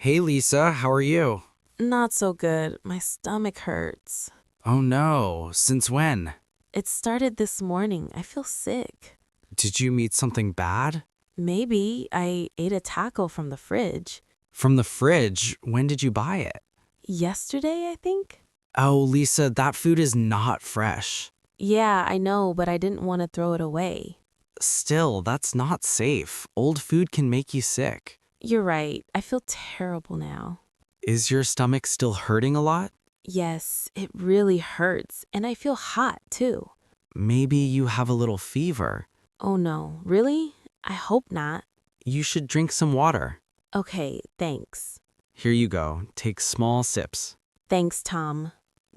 Hey Lisa, how are you? Not so good. My stomach hurts. Oh no, since when? It started this morning. I feel sick. Did you meet something bad? Maybe I ate a taco from the fridge. From the fridge? When did you buy it? Yesterday, I think? Oh, Lisa, that food is not fresh. Yeah, I know, but I didn't want to throw it away. Still, that's not safe. Old food can make you sick. You're right. I feel terrible now. Is your stomach still hurting a lot? Yes, it really hurts, and I feel hot too. Maybe you have a little fever. Oh no, really? I hope not. You should drink some water. Okay, thanks. Here you go. Take small sips. Thanks, Tom.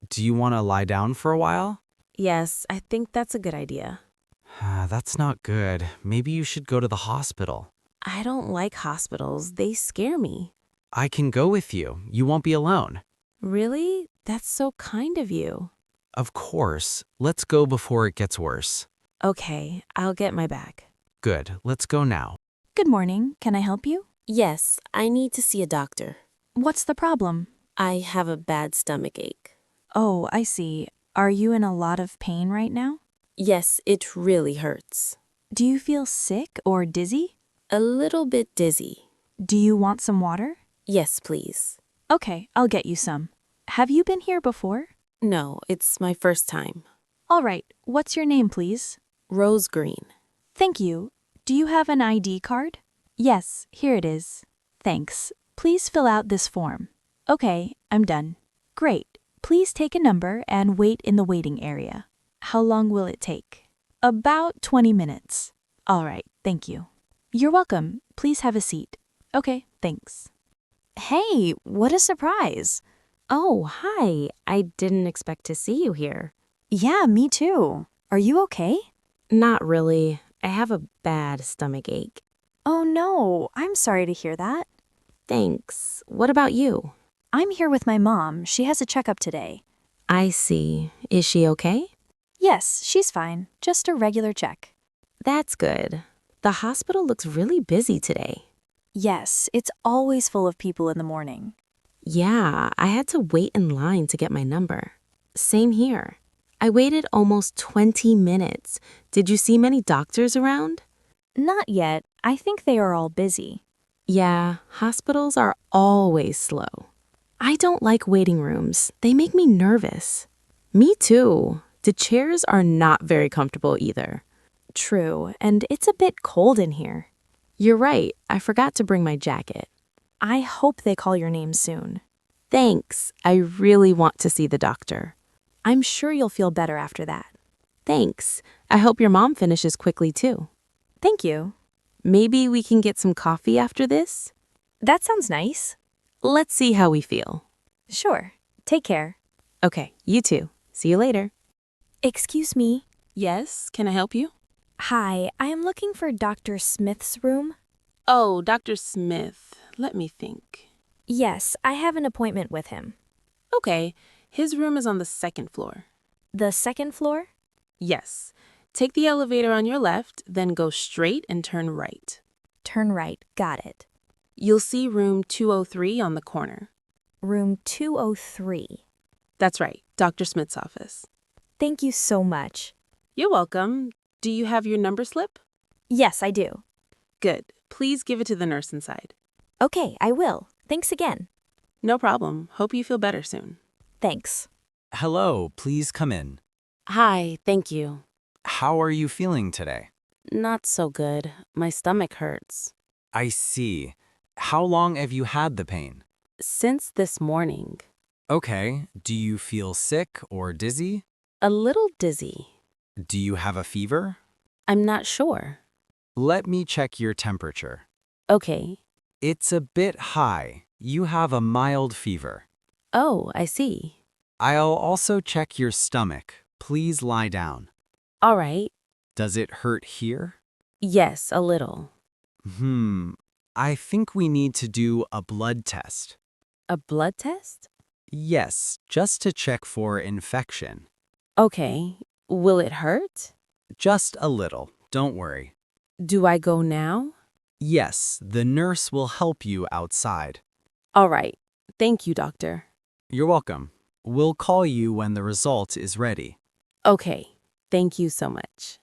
Do you want to lie down for a while? Yes, I think that's a good idea. That's not good. Maybe you should go to the hospital. I don't like hospitals. They scare me. I can go with you. You won't be alone. Really? That's so kind of you. Of course. Let's go before it gets worse. Okay, I'll get my bag. Good. Let's go now. Good morning. Can I help you? Yes, I need to see a doctor. What's the problem? I have a bad stomach ache. Oh, I see. Are you in a lot of pain right now? Yes, it really hurts. Do you feel sick or dizzy? A little bit dizzy. Do you want some water? Yes, please. Okay, I'll get you some. Have you been here before? No, it's my first time. All right, what's your name, please? Rose green. Thank you. Do you have an ID card? Yes, here it is. Thanks. Please fill out this form. Okay, I'm done. Great. Please take a number and wait in the waiting area. How long will it take? About 20 minutes. All right, thank you. You're welcome. Please have a seat. Okay, thanks. Hey, what a surprise. Oh, hi. I didn't expect to see you here. Yeah, me too. Are you okay? Not really. I have a bad stomach ache. Oh no, I'm sorry to hear that. Thanks. What about you? I'm here with my mom. She has a checkup today. I see. Is she okay? Yes, she's fine. Just a regular check. That's good. The hospital looks really busy today. Yes, it's always full of people in the morning. Yeah, I had to wait in line to get my number. Same here. I waited almost 20 minutes. Did you see many doctors around? Not yet. I think they are all busy. Yeah, hospitals are always slow. I don't like waiting rooms. They make me nervous. Me too. The chairs are not very comfortable either. True, and it's a bit cold in here. You're right. I forgot to bring my jacket. I hope they call your name soon. Thanks. I really want to see the doctor. I'm sure you'll feel better after that. Thanks. I hope your mom finishes quickly too. Thank you. Maybe we can get some coffee after this? That sounds nice. Let's see how we feel. Sure. Take care. Okay, you too. See you later. Excuse me. Yes, can I help you? Hi, I am looking for Dr. Smith's room. Oh, Dr. Smith. Let me think. Yes, I have an appointment with him. Okay, his room is on the second floor. The second floor? Yes. Take the elevator on your left, then go straight and turn right. Turn right. Got it. You'll see room 203 on the corner. Room 203. That's right, Dr. Smith's office. Thank you so much. You're welcome. Do you have your number slip? Yes, I do. Good. Please give it to the nurse inside. Okay, I will. Thanks again. No problem. Hope you feel better soon. Thanks. Hello, please come in. Hi, thank you. How are you feeling today? Not so good. My stomach hurts. I see. How long have you had the pain? Since this morning. Okay, do you feel sick or dizzy? A little dizzy. Do you have a fever? I'm not sure. Let me check your temperature. Okay. It's a bit high. You have a mild fever. Oh, I see. I'll also check your stomach. Please lie down. All right. Does it hurt here? Yes, a little. I think we need to do a blood test. A blood test? Yes, just to check for infection. Okay. Will it hurt? Just a little, don't worry. Do I go now? Yes, the nurse will help you outside. All right. Thank you, doctor. You're welcome. We'll call you when the result is ready. Okay. Thank you so much.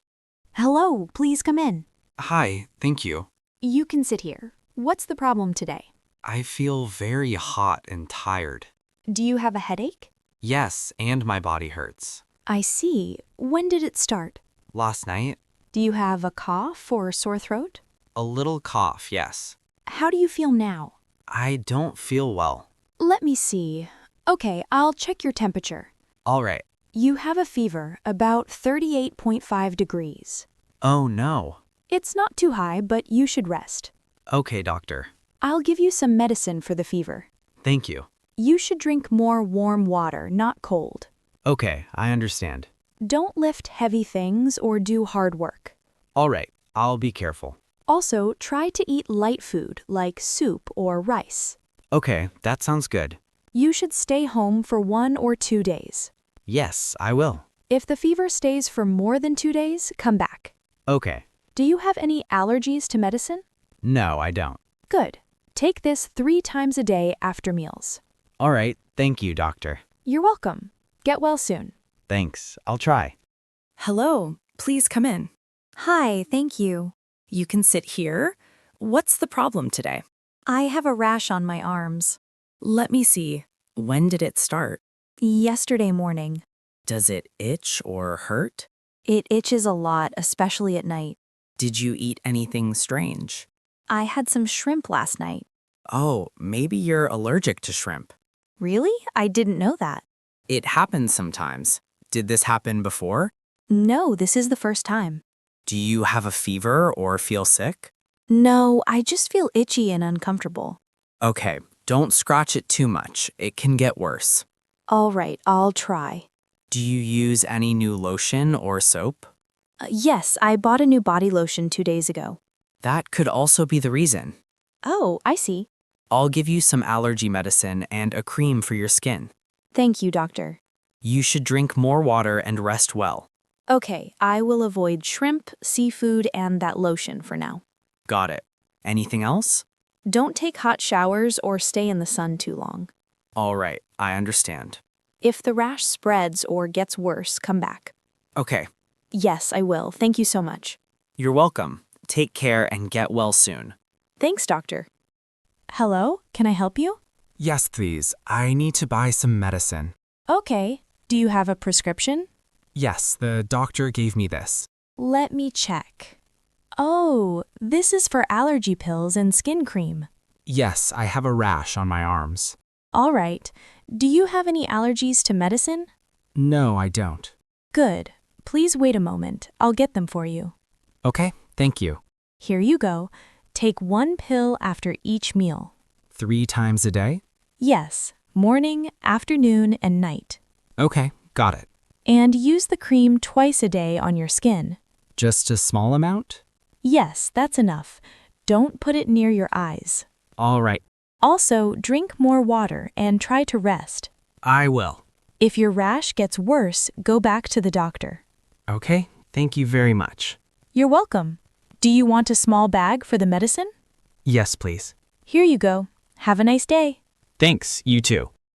Hello, please come in. Hi, thank you. You can sit here. What's the problem today? I feel very hot and tired. Do you have a headache? Yes, and my body hurts. I see. When did it start? Last night, Do you have a cough or sore throat? a little cough, yes. How do you feel now? I don't feel well. Let me see. Okay, I'll check your temperature. All right. You have a fever, about 38.5 degrees. Oh no. It's not too high, but you should rest. Okay, doctor. I'll give you some medicine for the fever. Thank you. You should drink more warm water, not cold. Okay, I understand. Don't lift heavy things or do hard work. All right, I'll be careful. Also, try to eat light food like soup or rice. Okay, that sounds good. You should stay home for 1 or 2 days. Yes, I will. If the fever stays for more than 2 days, come back. Okay. Do you have any allergies to medicine? No, I don't. Good. Take this 3 times a day after meals. All right, thank you, doctor. You're welcome. Get well soon. Thanks, I'll try. Hello, please come in. Hi, thank you. You can sit here. What's the problem today? I have a rash on my arms. Let me see. When did it start? Yesterday morning. Does it itch or hurt? It itches a lot, especially at night. Did you eat anything strange? I had some shrimp last night. Oh, maybe you're allergic to shrimp. Really? I didn't know that. It happens sometimes. Did this happen before? No, this is the first time. Do you have a fever or feel sick? No, I just feel itchy and uncomfortable. Okay, don't scratch it too much. It can get worse. All right, I'll try. Do you use any new lotion or soap? Yes, I bought a new body lotion 2 days ago. That could also be the reason. Oh, I see. I'll give you some allergy medicine and a cream for your skin. Thank you, doctor. You should drink more water and rest well. Okay, I will avoid shrimp, seafood, and that lotion for now. Got it. Anything else? Don't take hot showers or stay in the sun too long. All right, I understand. If the rash spreads or gets worse, come back. Okay, Yes, I will. Thank you so much. you're welcome. Take care and get well soon. Thanks, doctor. Hello, can I help you? Yes, please. I need to buy some medicine. Okay. Do you have a prescription? Yes, the doctor gave me this. Let me check. Oh, this is for allergy pills and skin cream. Yes, I have a rash on my arms. All right. Do you have any allergies to medicine? No, I don't. Good. Please wait a moment. I'll get them for you. Okay, thank you. Here you go. Take 1 pill after each meal. 3 times a day? Yes, morning, afternoon, and night. Okay, got it. And use the cream twice a day on your skin. Just a small amount? Yes, that's enough. Don't put it near your eyes. All right, Also, drink more water and try to rest. I will. If your rash gets worse, go back to the doctor. Okay, thank you very much. You're welcome. Do you want a small bag for the medicine? Yes, please. Here you go. Have a nice day. Thanks, you too.